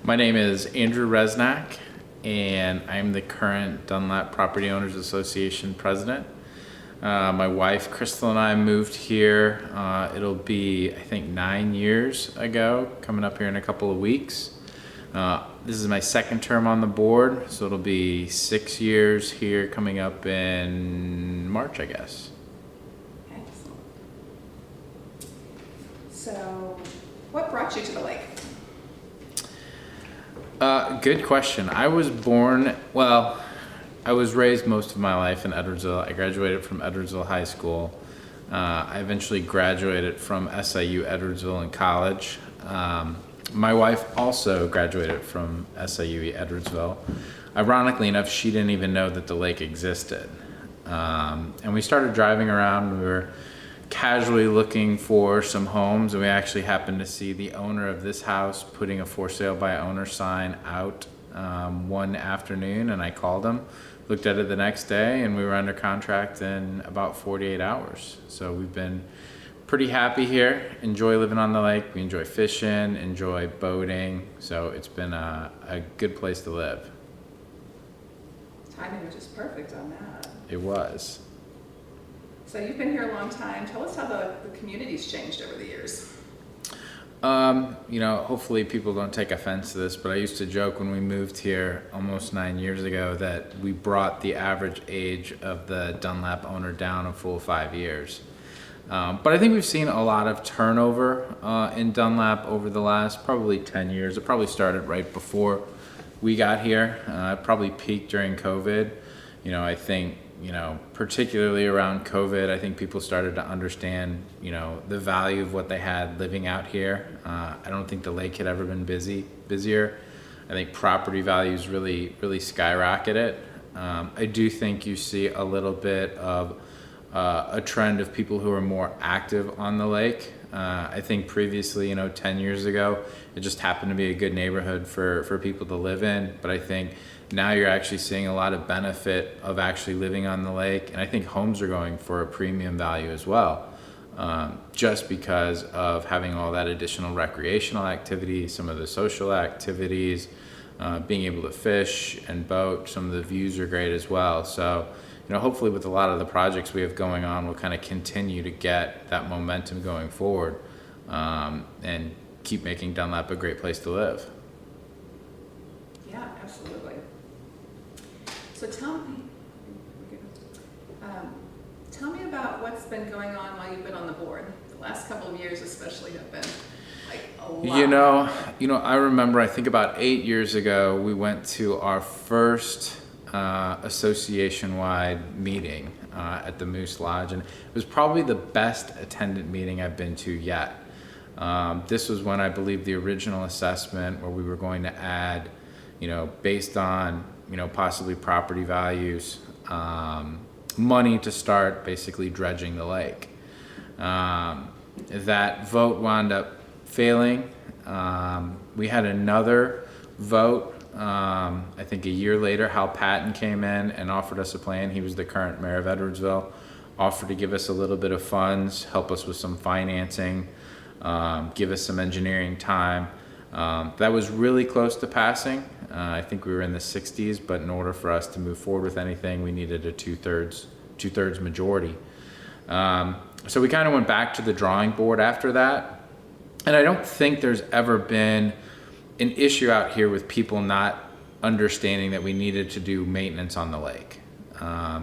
My name is Andrew Reznack, and I'm the current Dunlap Property Owners Association president. My wife, Crystal, and I moved here. It'll be, I think, 9 years ago, coming up here in a couple of weeks. This is my second term on the board, so it'll be 6 years here coming up in March, I guess. Excellent. So, what brought you to the lake? Good question. I was raised most of my life in Edwardsville. I graduated from Edwardsville High School. I eventually graduated from SIU Edwardsville in college. My wife also graduated from SIU Edwardsville. Ironically enough, she didn't even know that the lake existed. And we started driving around. We were casually looking for some homes, and we actually happened to see the owner of this house putting a for sale by owner sign out one afternoon, and I called him, looked at it the next day, and we were under contract in about 48 hours. So we've been pretty happy here, enjoy living on the lake. We enjoy fishing, enjoy boating, so it's been a good place to live. Timing was just perfect on that. It was. So you've been here a long time. Tell us how the community's changed over the years. Hopefully people don't take offense to this, but I used to joke when we moved here almost 9 years ago that we brought the average age of the Dunlap owner down a full 5 years. But I think we've seen a lot of turnover in Dunlap over the last probably 10 years. It probably started right before we got here. It probably peaked during COVID. I think, particularly around COVID, I think people started to understand, the value of what they had living out here. I don't think the lake had ever been busier. I think property values really skyrocketed. I do think you see a little bit of a trend of people who are more active on the lake. I think previously, 10 years ago, it just happened to be a good neighborhood for people to live in. But I think now you're actually seeing a lot of benefit of actually living on the lake. And I think homes are going for a premium value as well, just because of having all that additional recreational activity, some of the social activities, being able to fish and boat. Some of the views are great as well. So, hopefully with a lot of the projects we have going on, we'll kind of continue to get that momentum going forward, and keep making Dunlap a great place to live. Yeah, absolutely. So tell me about what's been going on while you've been on the board. The last couple of years especially have been like a lot. I remember, I think about 8 years ago, we went to our first association-wide meeting at the Moose Lodge, and it was probably the best attended meeting I've been to yet. This was when I believe the original assessment where we were going to add, based on, possibly property values, money to start basically dredging the lake. That vote wound up failing. We had another vote. I think a year later, Hal Patton came in and offered us a plan. He was the current mayor of Edwardsville, offered to give us a little bit of funds, help us with some financing, give us some engineering time. That was really close to passing. I think we were in the 60s, but in order for us to move forward with anything, we needed a two-thirds majority. So we kind of went back to the drawing board after that. And I don't think there's ever been an issue out here with people not understanding that we needed to do maintenance on the lake,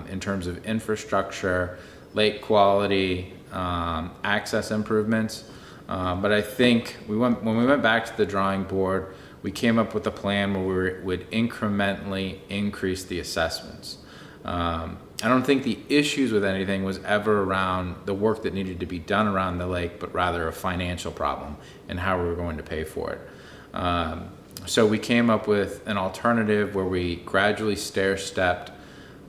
in terms of infrastructure, lake quality, access improvements. But I think when we went back to the drawing board, we came up with a plan where we would incrementally increase the assessments. I don't think the issues with anything was ever around the work that needed to be done around the lake, but rather a financial problem and how we were going to pay for it. So we came up with an alternative where we gradually stair-stepped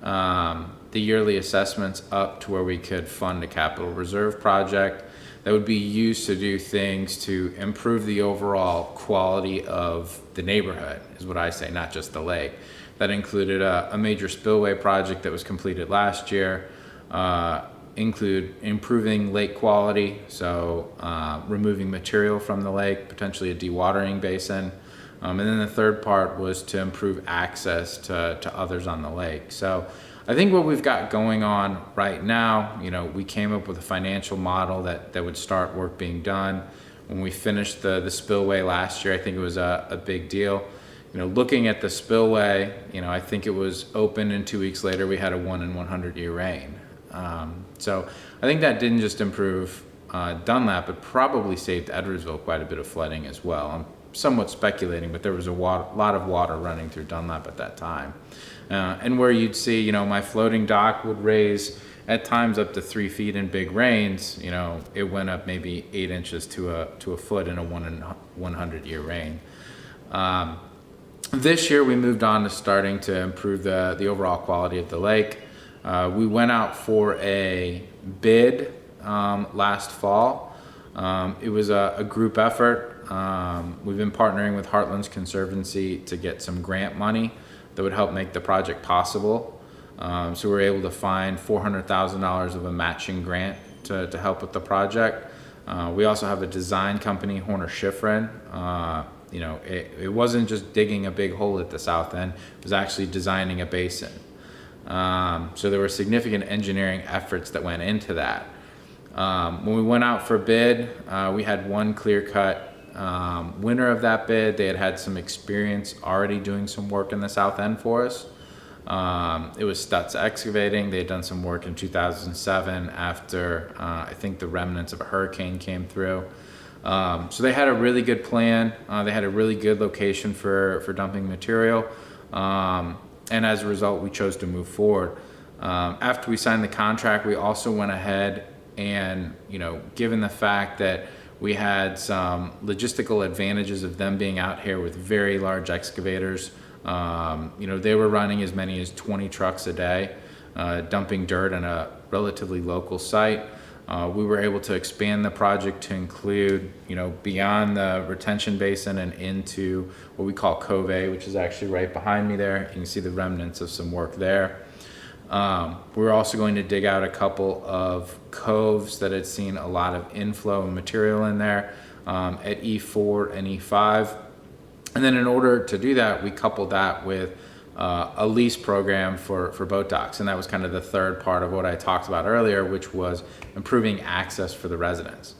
the yearly assessments up to where we could fund a capital reserve project that would be used to do things to improve the overall quality of the neighborhood, is what I say, not just the lake. That included a major spillway project that was completed last year, include improving lake quality, so removing material from the lake, potentially a dewatering basin, And then the third part was to improve access to others on the lake. So I think what we've got going on right now, we came up with a financial model that would start work being done. When we finished the spillway last year, I think it was a big deal. Looking at the spillway, I think it was open, and 2 weeks later we had a 1 in 100 year rain. So I think that didn't just improve Dunlap, it probably saved Edwardsville quite a bit of flooding as well. I'm somewhat speculating, but there was a lot of water running through Dunlap at that time. And where you'd see, my floating dock would raise at times up to 3 feet in big rains, it went up maybe 8 inches to a foot in a 1 in 100 year rain. This year we moved on to starting to improve the overall quality of the lake. We went out for a bid last fall. It was a group effort. We've been partnering with Heartland's Conservancy to get some grant money that would help make the project possible. So we were able to find $400,000 of a matching grant to help with the project. We also have a design company, Horner Schifrin. It wasn't just digging a big hole at the south end, it was actually designing a basin. So there were significant engineering efforts that went into that. When we went out for bid, we had one clear-cut winner of that bid. They had some experience already doing some work in the south end for us. It was Stutz Excavating. They had done some work in 2007 after I think the remnants of a hurricane came through. So they had a really good plan. They had a really good location for dumping material. And as a result, we chose to move forward. After we signed the contract, we also went ahead and, given the fact that we had some logistical advantages of them being out here with very large excavators, they were running as many as 20 trucks a day, dumping dirt in a relatively local site. We were able to expand the project to include, beyond the retention basin and into what we call Cove A, which is actually right behind me there. You can see the remnants of some work there. We're also going to dig out a couple of coves that had seen a lot of inflow and material in there at E4 and E5. And then in order to do that, we coupled that with a lease program for boat docks. And that was kind of the third part of what I talked about earlier, which was improving access for the residents.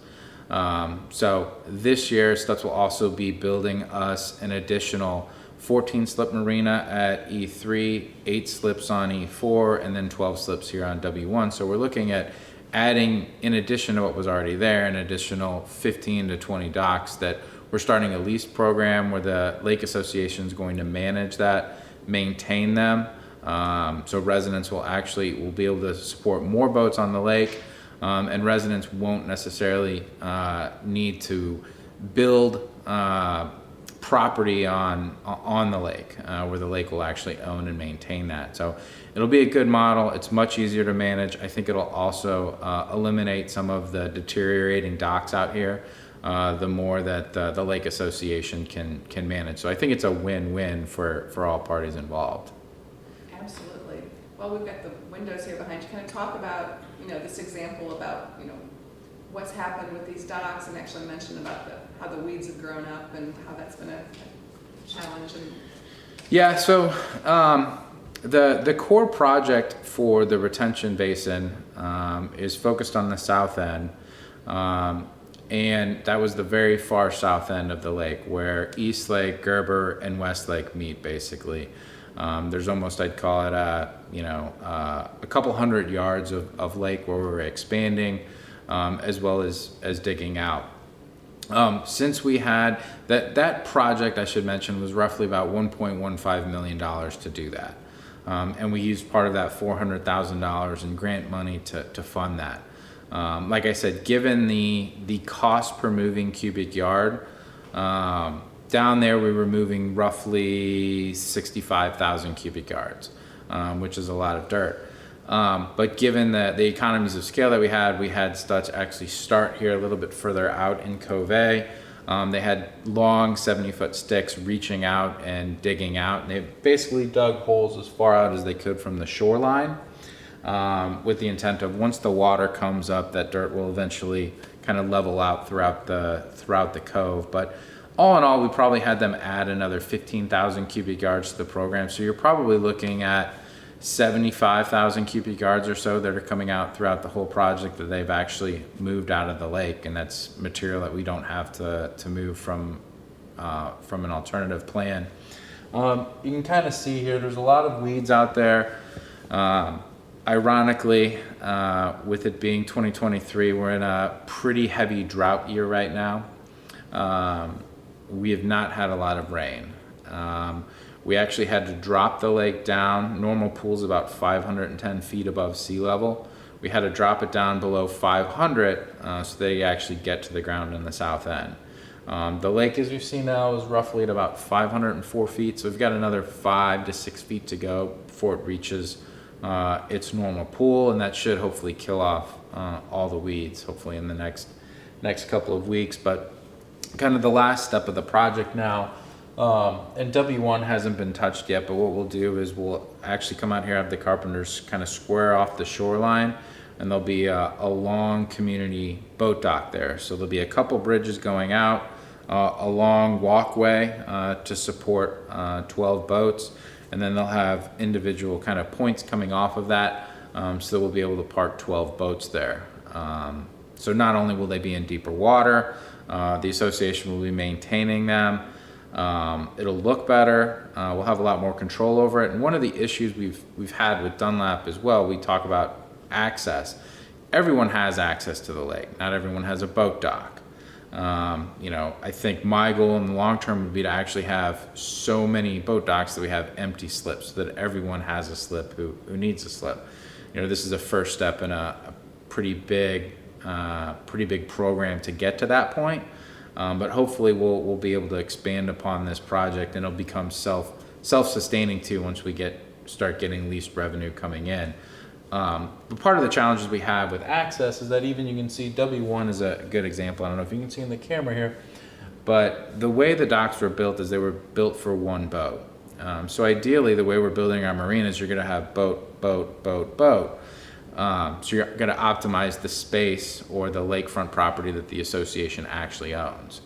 So this year, Stutz will also be building us an additional 14 slip marina at E3, 8 slips on E4, and then 12 slips here on W1. So we're looking at adding, in addition to what was already there, an additional 15 to 20 docks that we're starting a lease program where the Lake Association is going to manage that, maintain them. So residents will be able to support more boats on the lake, and residents won't necessarily need to build property on the lake, where the lake will actually own and maintain that. So it'll be a good model. It's much easier to manage. I think it'll also eliminate some of the deteriorating docks out here, the more that the Lake Association can manage. So I think it's a win-win for all parties involved. Absolutely. Well, we've got the windows here behind you. Kind of talk about, this example about, what's happened with these docks, and actually mention about how the weeds have grown up and how that's been a challenge. Yeah, so the core project for the retention basin is focused on the south end. And that was the very far south end of the lake where East Lake, Gerber, and West Lake meet, basically. There's almost, I'd call it a couple hundred yards of lake where we're expanding, as well as digging out. Since we had that project, I should mention, was roughly about $1.15 million to do that. And we used part of that $400,000 in grant money to fund that. Like I said, given the cost per moving cubic yard, down there we were moving roughly 65,000 cubic yards, which is a lot of dirt. But given the economies of scale that we had Stutz actually start here a little bit further out in Cove A. They had long 70-foot sticks reaching out and digging out, and they basically dug holes as far out as they could from the shoreline, with the intent of, once the water comes up, that dirt will eventually kind of level out throughout the cove. But all in all, we probably had them add another 15,000 cubic yards to the program. So you're probably looking at 75,000 cubic yards or so that are coming out throughout the whole project that they've actually moved out of the lake. And that's material that we don't have to move from an alternative plan. You can kind of see here, there's a lot of weeds out there. Ironically, with it being 2023, we're in a pretty heavy drought year right now. We have not had a lot of rain. We actually had to drop the lake down. Normal pool's about 510 feet above sea level. We had to drop it down below 500 so they actually get to the ground in the south end. The lake, as you see now, is roughly at about 504 feet. So we've got another 5 to 6 feet to go before it reaches its normal pool, and that should hopefully kill off all the weeds, hopefully in the next couple of weeks. But kind of the last step of the project now. And W1 hasn't been touched yet, but what we'll do is we'll actually come out here, have the carpenters kind of square off the shoreline, and there'll be a long community boat dock there. So there'll be a couple bridges going out, a long walkway to support 12 boats, and then they'll have individual kind of points coming off of that, so we'll be able to park 12 boats there. So not only will they be in deeper water, the association will be maintaining them. It'll look better. We'll have a lot more control over it. And one of the issues we've had with Dunlap as well, we talk about access. Everyone has access to the lake. Not everyone has a boat dock. I think my goal in the long term would be to actually have so many boat docks that we have empty slips so that everyone has a slip who needs a slip. This is a first step in a pretty big program to get to that point. But hopefully we'll be able to expand upon this project, and it'll become self-sustaining too once we start getting leased revenue coming in. But part of the challenges we have with access is that even you can see W1 is a good example. I don't know if you can see in the camera here, but the way the docks were built is they were built for one boat. So ideally, the way we're building our marina is you're going to have boat, boat, boat, boat. So you're going to optimize the space or the lakefront property that the association actually owns.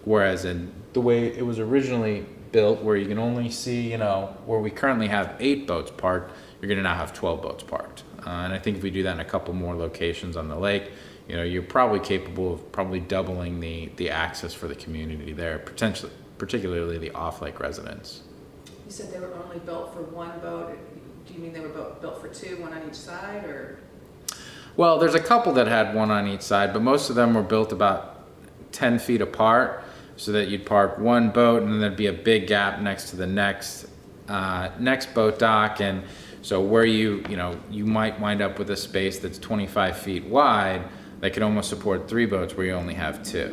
Whereas in the way it was originally built, where you can only see, where we currently have 8 boats parked, you're going to now have 12 boats parked. And I think if we do that in a couple more locations on the lake, you're probably capable of probably doubling the access for the community there, potentially, particularly the off-lake residents. You said they were only built for one boat. Do you mean they were built for 2, one on each side, or? Well, there's a couple that had one on each side, but most of them were built about 10 feet apart so that you'd park one boat and then there'd be a big gap next to the next boat dock. And so where you might wind up with a space that's 25 feet wide that could almost support 3 boats where you only have 2.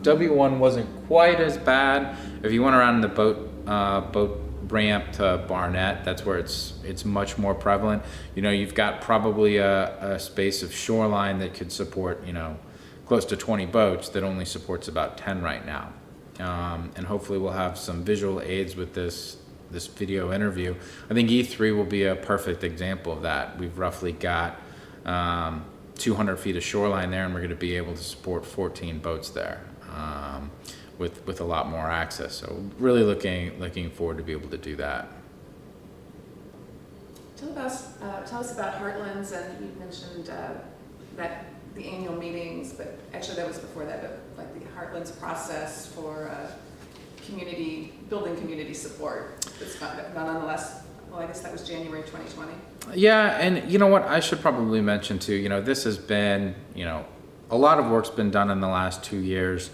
W1 wasn't quite as bad. If you went around the boat ramp to Barnett, that's where it's much more prevalent. You've got probably a space of shoreline that could support close to 20 boats that only supports about 10 right now. And hopefully we'll have some visual aids with this video interview. I think E3 will be a perfect example of that. We've roughly got 200 feet of shoreline there, and we're going to be able to support 14 boats there. With a lot more access. So really looking forward to be able to do that. Tell us about Heartlands, and you mentioned that the annual meetings, but actually that was before that, but like the Heartlands process for building community support that's gone on the last, I guess that was January 2020. Yeah, and you know what, I should probably mention too, this has been, a lot of work's been done in the last 2 years.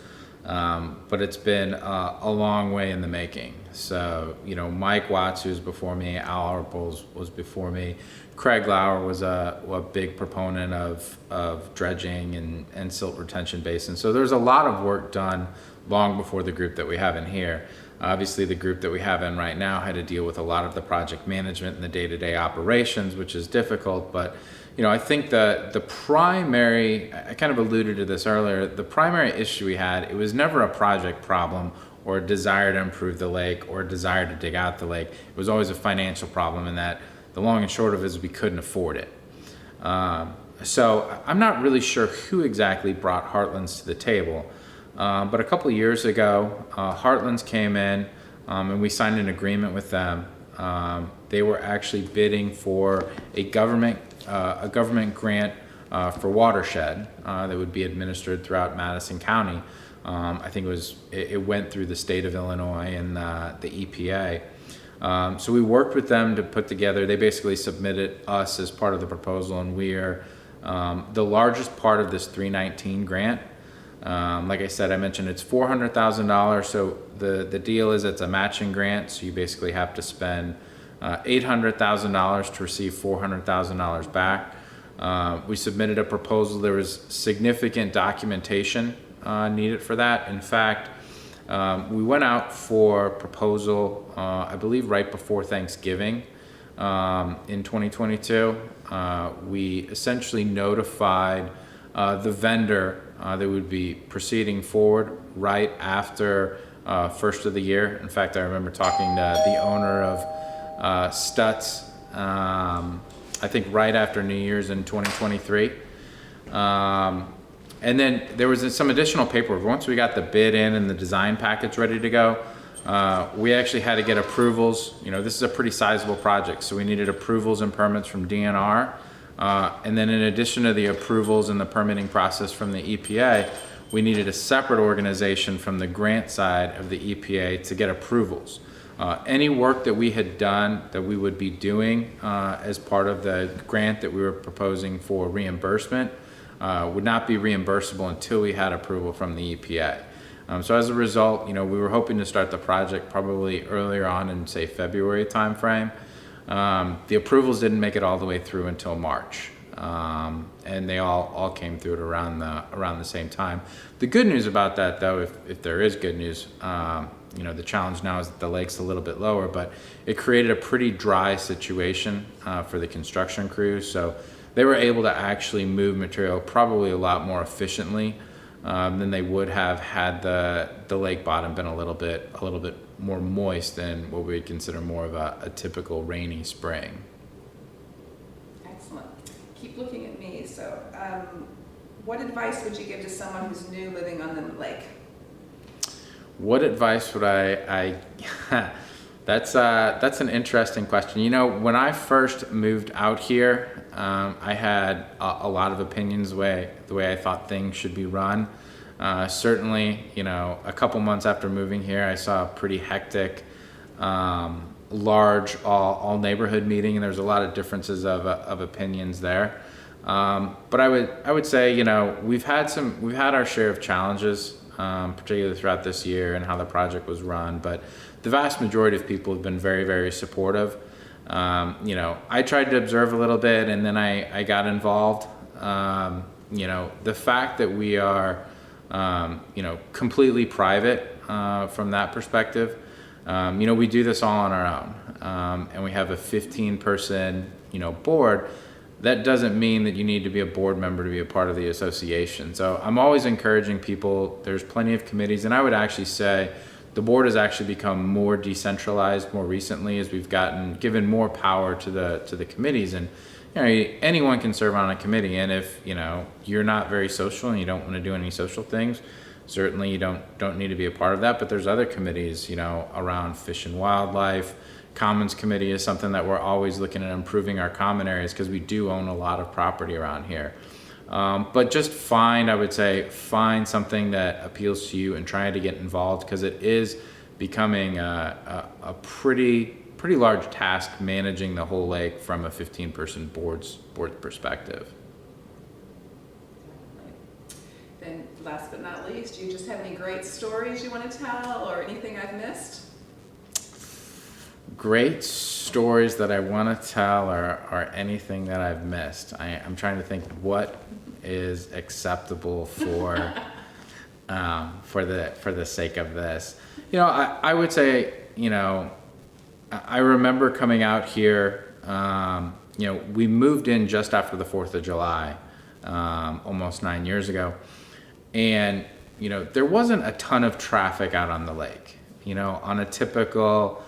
But it's been a long way in the making. So, Mike Watts, who's before me, Al Arpels was before me. Craig Lauer was a big proponent of dredging and silt retention basins. So there's a lot of work done long before the group that we have in here. Obviously, the group that we have in right now had to deal with a lot of the project management and the day-to-day operations, which is difficult, but I think the primary, I kind of alluded to this earlier, the primary issue we had, it was never a project problem or a desire to improve the lake or a desire to dig out the lake. It was always a financial problem, and that the long and short of it is we couldn't afford it. So I'm not really sure who exactly brought Heartlands to the table, But a couple of years ago, Heartlands came in, and we signed an agreement with them. They were actually bidding for a government grant for watershed that would be administered throughout Madison County. I think it went through the state of Illinois and the EPA. So we worked with them to put together. They basically submitted us as part of the proposal, and we are the largest part of this 319 grant. Like I said, I mentioned it's $400,000. So the deal is it's a matching grant. So you basically have to spend $800,000 to receive $400,000 back. We submitted a proposal. There was significant documentation needed for that. In fact, we went out for proposal, I believe right before Thanksgiving in 2022. We essentially notified the vendor that would be proceeding forward right after first of the year. In fact, I remember talking to the owner of Stutz, I think right after New Year's in 2023. And then there was some additional paperwork. Once we got the bid in and the design package ready to go, we actually had to get approvals. This is a pretty sizable project, so we needed approvals and permits from DNR. And then in addition to the approvals and the permitting process from the EPA, we needed a separate organization from the grant side of the EPA to get approvals. Any work that we had done that we would be doing as part of the grant that we were proposing for reimbursement would not be reimbursable until we had approval from the EPA. So as a result, we were hoping to start the project probably earlier on in, say, February timeframe. The approvals didn't make it all the way through until March, and they all came through at around the same time. The good news about that, though, if there is good news, the challenge now is that the lake's a little bit lower, but it created a pretty dry situation for the construction crews. So they were able to actually move material probably a lot more efficiently than they would have had the lake bottom been a little bit more moist than what we would consider more of a typical rainy spring. Excellent. Keep looking at me. So, what advice would you give to someone who's new living on the lake? What advice would I that's an interesting question. When I first moved out here, I had a lot of opinions the way I thought things should be run. Certainly, a couple months after moving here, I saw a pretty hectic, large all neighborhood meeting, and there's a lot of differences of opinions there. But I would say, we've had our share of challenges, particularly throughout this year and how the project was run. But the vast majority of people have been very, very supportive. I tried to observe a little bit, and then I got involved. The fact that we are, completely private from that perspective. We do this all on our own, and we have a 15-person, board. That doesn't mean that you need to be a board member to be a part of the association. So I'm always encouraging people. There's plenty of committees, and I would actually say the board has actually become more decentralized more recently as we've given more power to the committees. And anyone can serve on a committee, and if you're not very social and you don't want to do any social things, certainly you don't need to be a part of that. But there's other committees, around fish and wildlife. Commons Committee is something that we're always looking at improving our common areas because we do own a lot of property around here. But just find something that appeals to you and try to get involved, because it is becoming a pretty large task managing the whole lake from a 15-person board perspective. Then last but not least, do you just have any great stories you want to tell or anything I've missed? Great stories that I want to tell or anything that I've missed. I'm trying to think what is acceptable for the sake of this. I would say, I remember coming out here, we moved in just after the 4th of July, almost 9 years ago. And, there wasn't a ton of traffic out on the lake. On a typical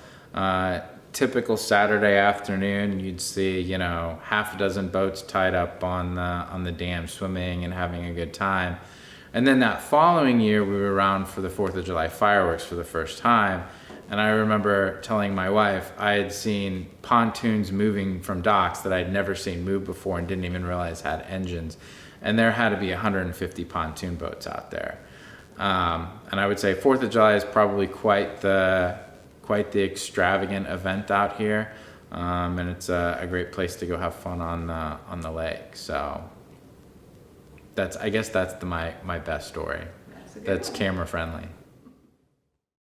Saturday afternoon, you'd see, half a dozen boats tied up on the dam swimming and having a good time. And then that following year, we were around for the 4th of July fireworks for the first time. And I remember telling my wife I had seen pontoons moving from docks that I'd never seen move before and didn't even realize had engines. And there had to be 150 pontoon boats out there. And I would say 4th of July is probably quite the extravagant event out here. And it's a great place to go have fun on the lake. So I guess that's my best story. That's a good That's one. camera friendly.